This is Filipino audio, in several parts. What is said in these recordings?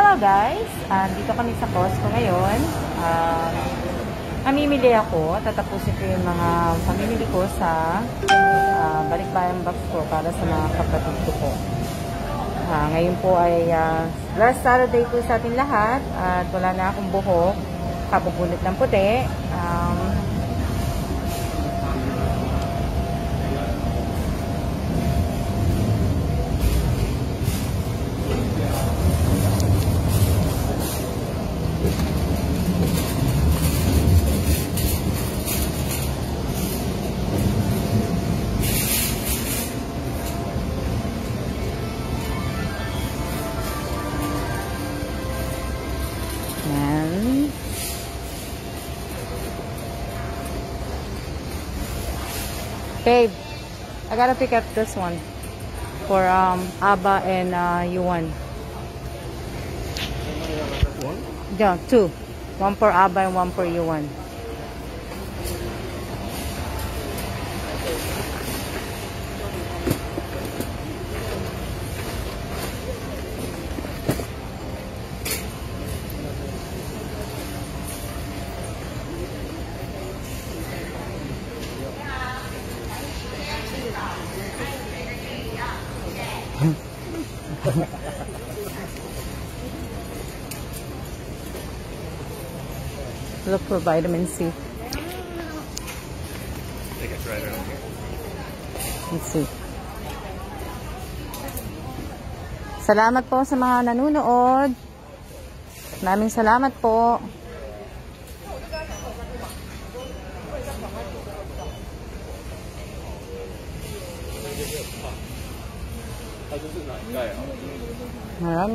Hello guys! Dito kami sa Costco ngayon. Namimili ako. Tatapusin ko yung mga pamimili ko sa balikbayang box ko para sa mga kapatid ko po. Ngayon po ay last Saturday po sa ating lahat at wala na akong buhok. Kapupulot ng puti. Babe, I gotta pick up this one for Abba and Yuan. One? Yeah, two. One for Abba and one for Yuan. Look for vitamin C. I think it's right around here. Let's see. Salamat po sa mga nanonood. Maraming salamat po.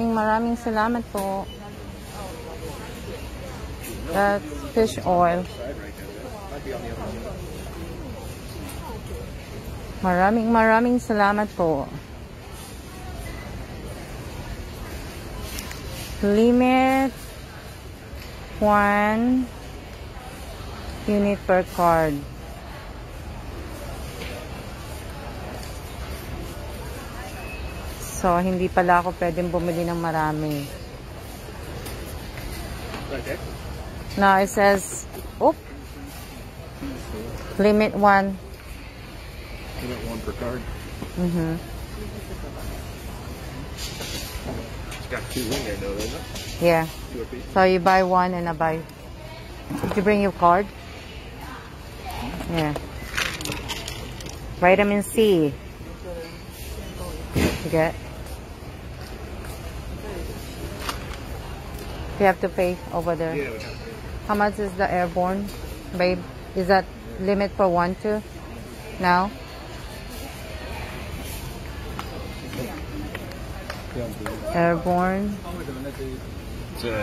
Maraming salamat po. That's fish oil. Maraming salamat po. Limit 1 unit per card. So, hindi pala ako pwedeng bumili ng marami. Okay. No, it says, limit 1. Limit 1 per card. It's got 2 in there though, doesn't it? Yeah. 2 apiece. So you buy 1 and I buy. Did you bring your card? Yeah. Vitamin C. You get? You have to pay over there. Yeah, we have to. How much is the airborne, babe? Is that limit for 1 too? Now? Airborne. It's no,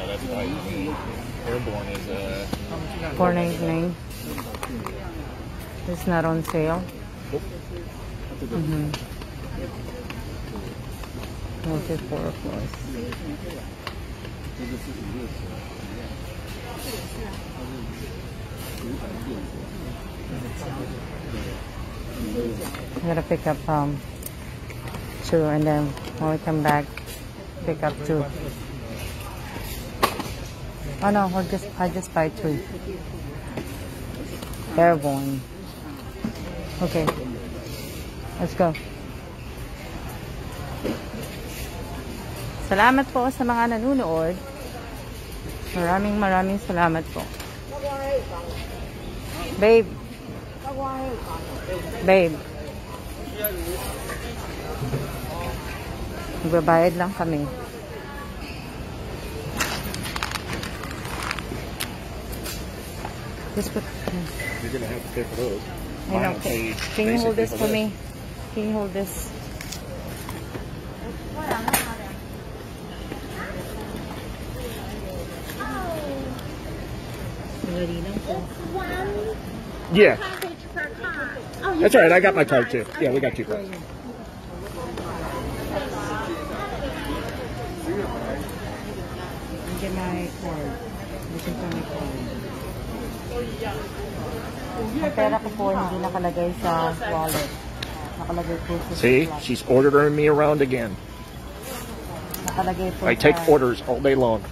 that's vitamin. Airborne is $4.99. It's not on sale. Multi-4 of course. I'm gonna pick up 2 and then when we come back pick up 2. Oh no, I just buy 3. Airborne. Okay. Let's go. Salamat po sa mga nanonood. Maraming salamat po. Babe. Babe. Magbabayad lang kami. Just put... You're gonna have to pay for those. I know. Can you hold this for me? Can you hold this? Yeah. That's all right. I got my card too. Yeah, we got 2 cards. Get my card. Looking for my card. Ang pera ko po hindi nakalagay sa wallet. Nakalagay po sa See, she's ordering me around again. Nakalagay po I take sa, orders all day long.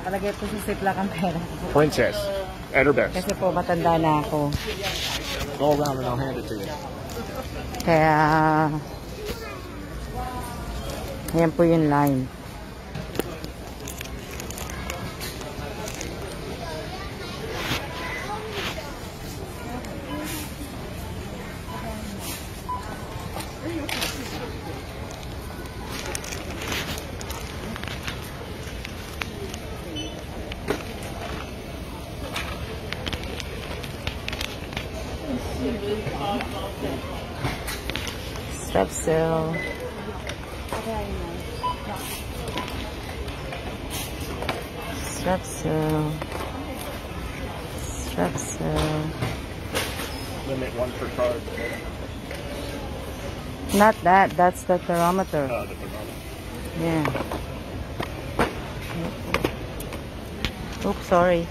nakalagay po sa ziplock ang pera. Princess. At her best. Kasi po matanda na ako. Go around and I'll hand it to you. Kaya, ayan po yung line. Strepsil. Strepsil. Strepsil. Limit one per card. Not that. That's the thermometer. The thermometer. Yeah. Oops, sorry.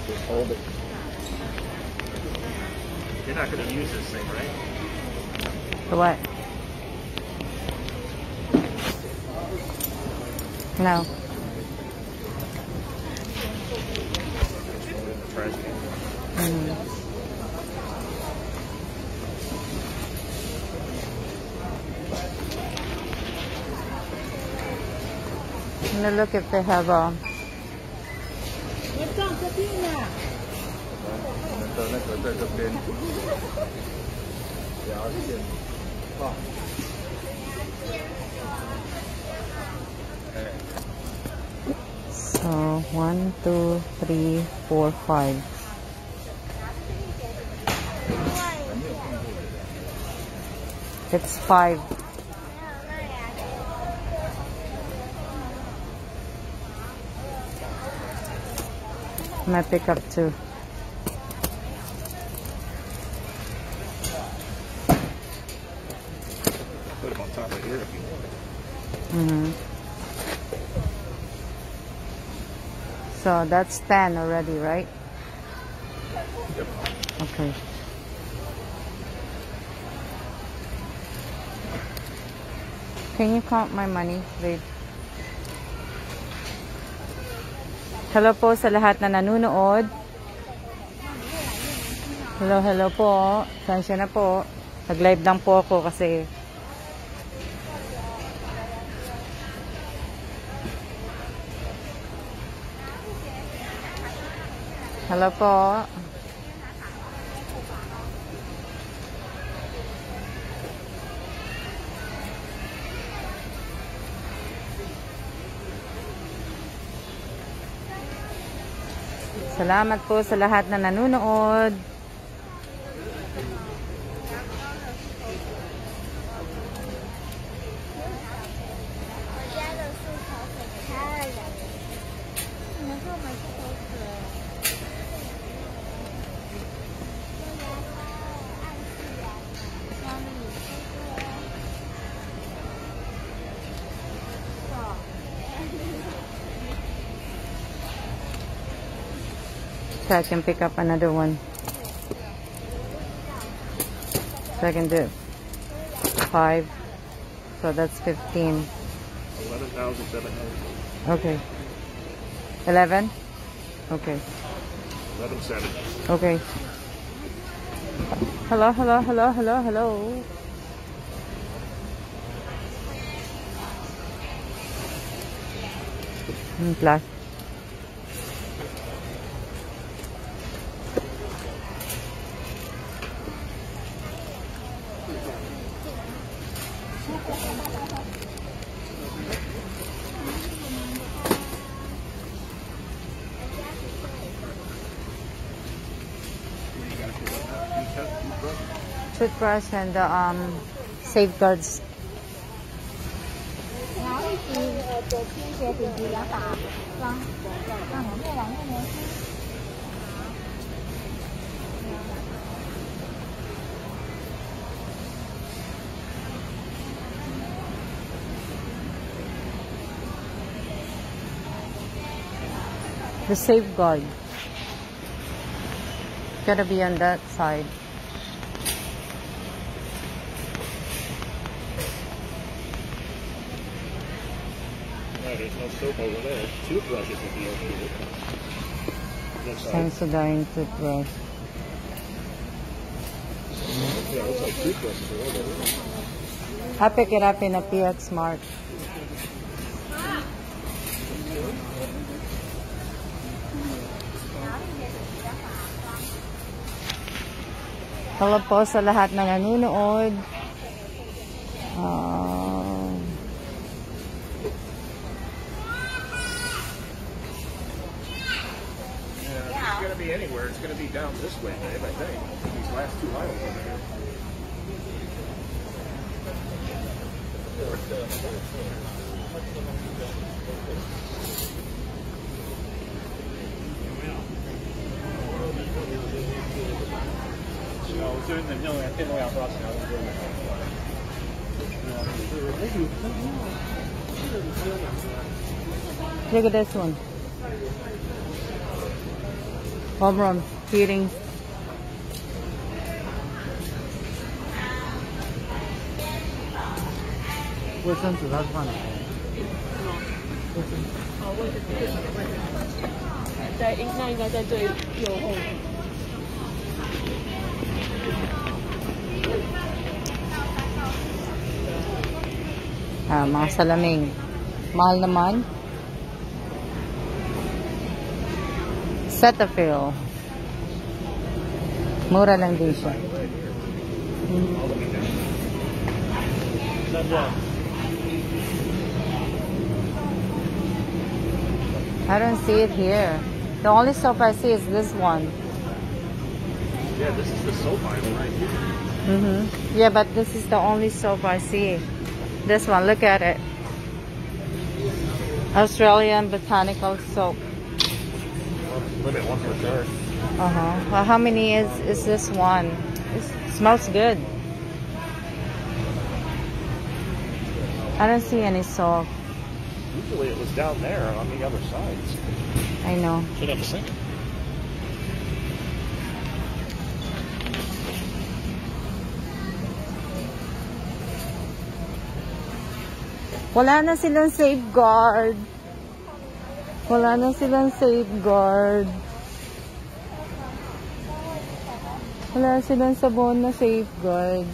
Just hold it. You're not going to use this thing, right? For what? No. I'm gonna look if they have so 1, 2, 3, 4, 5. It's 5. I might pick up 2. Put them on top of here if you want. So that's 10 already, right? Yep. Okay. Can you count my money, babe? Hello po sa lahat na nanonood. Hello po. Tansya na po. Nag-live lang po ako kasi hello po. Salamat po sa lahat na nanonood. So I can pick up another one. So I can do 5. So that's 15. 11,700. Okay. 11? Okay. 11,700. Okay. Hello, hello, hello, hello, hello. Plus. Toothbrush and the safeguards. The safeguard. Gotta be on that side. There's no soap over there. Toothbrushes would be okay. Sensodyne toothbrush. Yeah, it looks like toothbrushes are over there. I pick it up in a PX Smart. Hello po sa lahat na nanonood. It's going to be anywhere. It's going to be down this way, Dave, I think. These last 2 aisles over here. Look at this one. Home run, feeding.卫生纸它是放哪里？那应该在最右后。Mga salaming. Mahal naman. Cetaphil. Mura lang din siya. I don't see it here. The only soap I see is this one. Yeah, this is the soap aisle right here. Yeah, but this is the only soap I see. This one, look at it. Australian Botanical Soap. Limit 1 per jar. Well, how many is this one? It smells good. I don't see any soap. Usually it was down there on the other sides. I know. Should have a sink. Wala na silang safeguard. Wala na silang safeguard. Wala silang sabon na safeguard.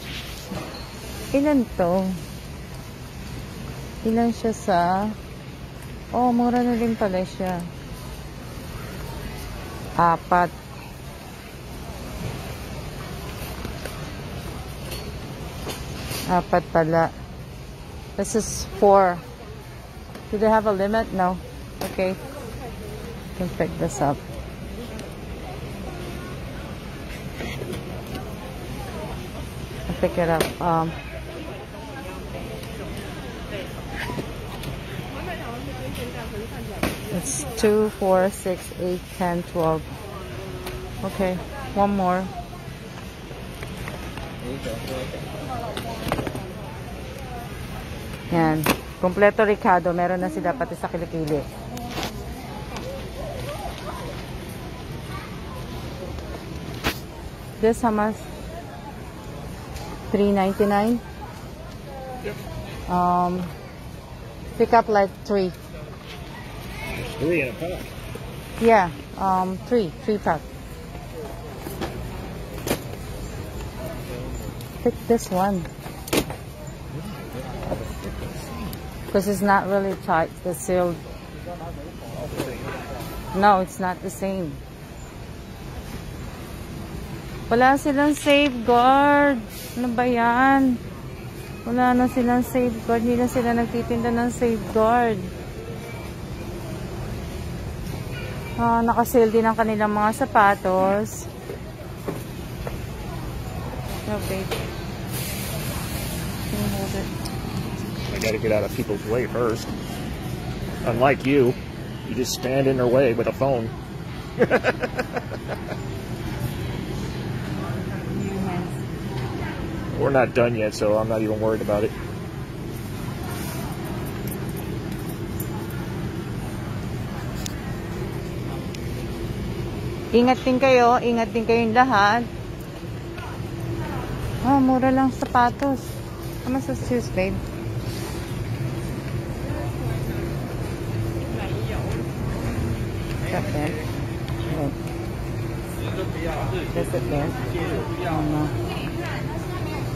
Ilan to? Ilan siya sa... Oh, mura na din pala siya. 4. Apat pala. This is 4. Do they have a limit? No. Okay. Can pick this up. I'll pick it up. It's 2, 4, 6, 8, 10, 12. Okay. One more. Yan. Kompleto Ricardo. Meron na sila pati sa kilikili. this, how much? $3.99. Yep. Pick up like 3. There's 3 in a pack. Yeah, 3 pack. Pick this one. Because it's not really tight. The sealed. No, it's not the same. Wala silang safeguard. Ano ba yan? Wala na silang safeguard. Hindi na sila nagtitinda ng safeguard. Nakasale din ang kanilang mga sapatos. Okay. Can you hold it? I gotta get out of people's way first. Unlike you, you just stand in their way with a phone. We're not done yet, so I'm not even worried about it. Ingat din kayo. Ingat din kayong lahat. Mura lang sapatos. How much is shoes, babe? Got that. That's it there.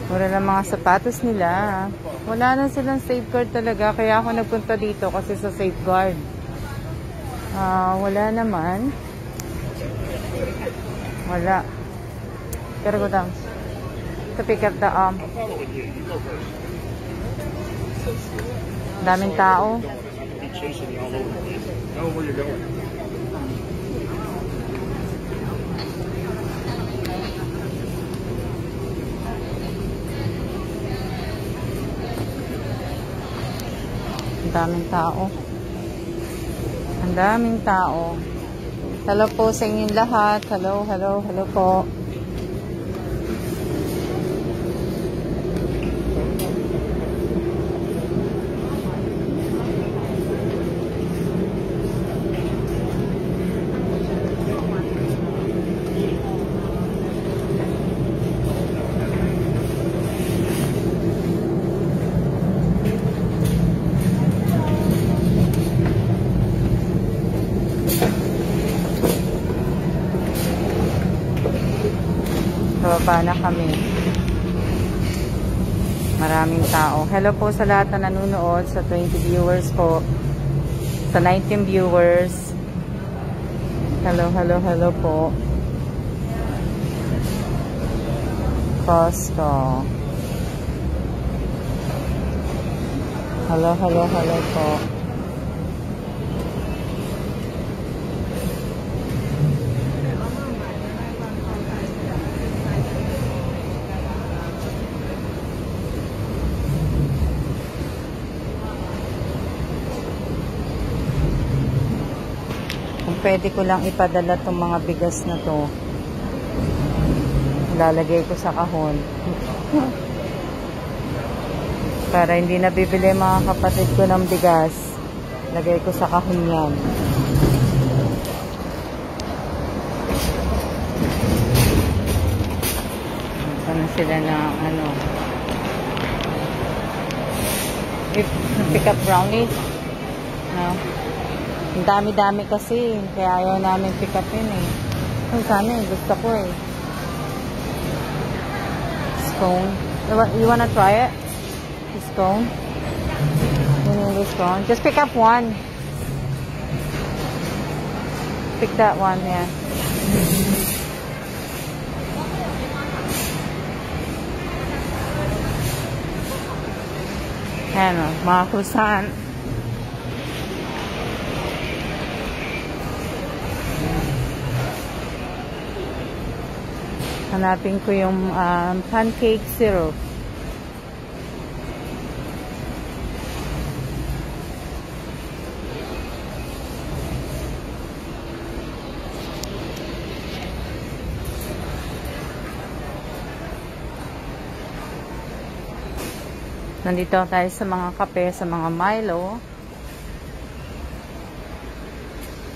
Mura lang mga sapatos nila. Wala na silang safeguard talaga. Kaya ako nagpunta dito kasi sa safeguard. Wala naman. Wala. Gotta go down to pick up the I'm following you. You go first. daming tao. Be chasing you all over the place. Know where you're going. Ang daming tao. Ang daming tao. Hello po sa inyong lahat. Hello, hello, hello po. Bababa na kami. Maraming tao. Hello po sa lahat na nanonood. Sa 20 viewers po. Sa 19 viewers. Hello, hello, hello po. Costco. Hello, hello, hello po. Pwede ko lang ipadala tong mga bigas na to. Lalagay ko sa kahon. Para hindi na bibili mga kapatid ko ng bigas. Lagay ko sa kahon yan. Ano sila na ano. Pick up brownies? No. Ang dami-dami kasi, kaya ayaw namin pick upin eh. Kung sana gusto ko eh. Scone. You wanna try it? The scone? You need the scone? Just pick up one. Pick that one, yeah. Ayan o, mga kusan. Hanapin ko yung pancake syrup. Nandito tayo sa mga kape, sa mga Milo.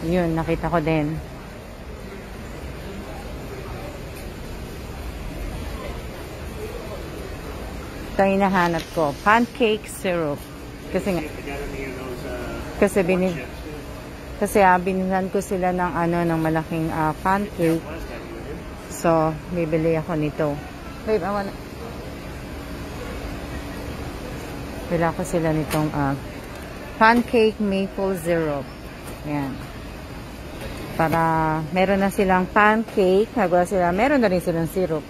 Yun, nakita ko din. Ito yung hinahanap ko. Pancake syrup. Kasi nga, binilhan ko sila ng ng malaking pancake. So, bibili ako nito. Babe, Bila ko sila nitong pancake maple syrup. Ayan. Para meron na silang pancake, meron na rin silang syrup.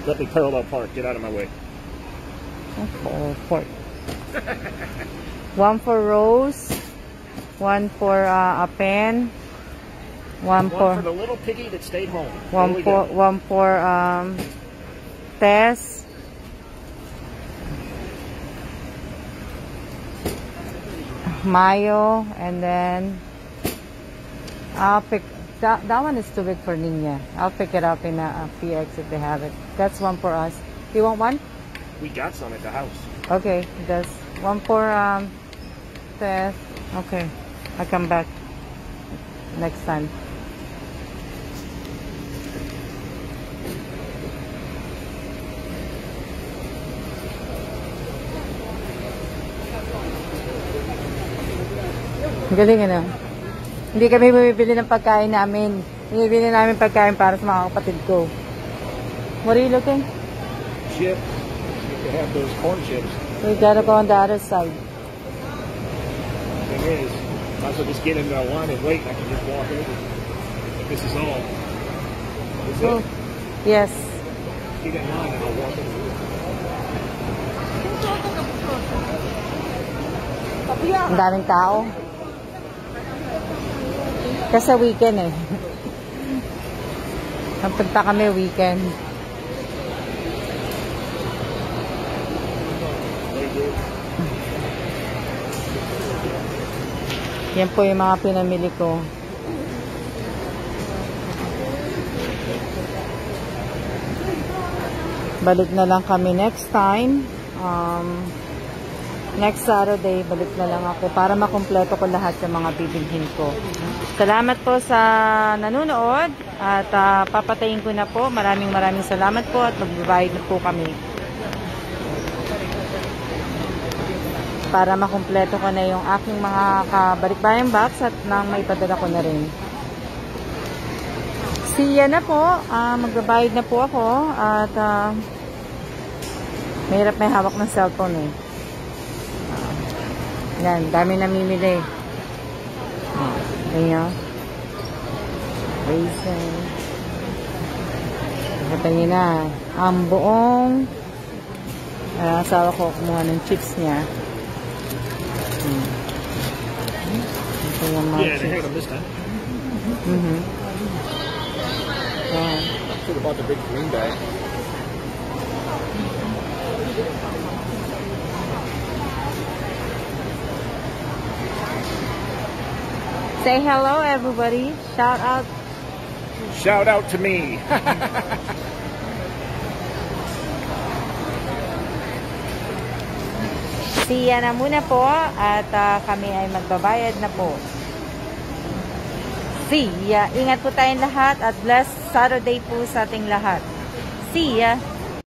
Let me parallel park. Get out of my way. Oh, pork. One for Rose, one for a pen, one for for the little piggy that stayed home. one for Tess. Mayo, and then I'll pick that one is too big for Nina. I'll pick it up in a PX if they have it. That's one for us. You want one? We got some at the house. Okay, that's one for Tess. Okay, I'll come back next time. Galing Hindi kami bumibili ng pagkain namin. Bumibili namin pagkain para sa mga kapatid ko. What are you looking? Chip. They have those corn chips. We gotta go on the other side. The thing is, might as well just get in the line and wait. I can just walk over. If this is all. Is it? Yes. Get in line and I'll walk over. Ang daming tao. Kasi weekend Nagpunta kami weekend. Yan po yung mga pinamili ko. Balik na lang kami next time. Next Saturday, balik na lang ako para makumpleto ko lahat ng mga bibilhin ko. Salamat po sa nanonood at papatayin ko na po. Maraming salamat po at magbabayad na po kami. Para makumpleto ko na yung aking mga kabalikbayang box at nang maipadala ko na rin. See ya na po. Magbabayad na po ako at mahirap may hawak ng cellphone Yan, dami namimili. Ayan. Raisin. Nakita nyo na. Ang buong asawa ko kumuha ng chips niya. Ito yung mga Yeah, they had them this time. Should have bought the big green bag. Say hello, everybody. Shout out. Shout out to me. See ya na muna po at kami ay magbabayad na po. See ya. Ingat po tayong lahat at blessed Saturday po sa ating lahat. See ya.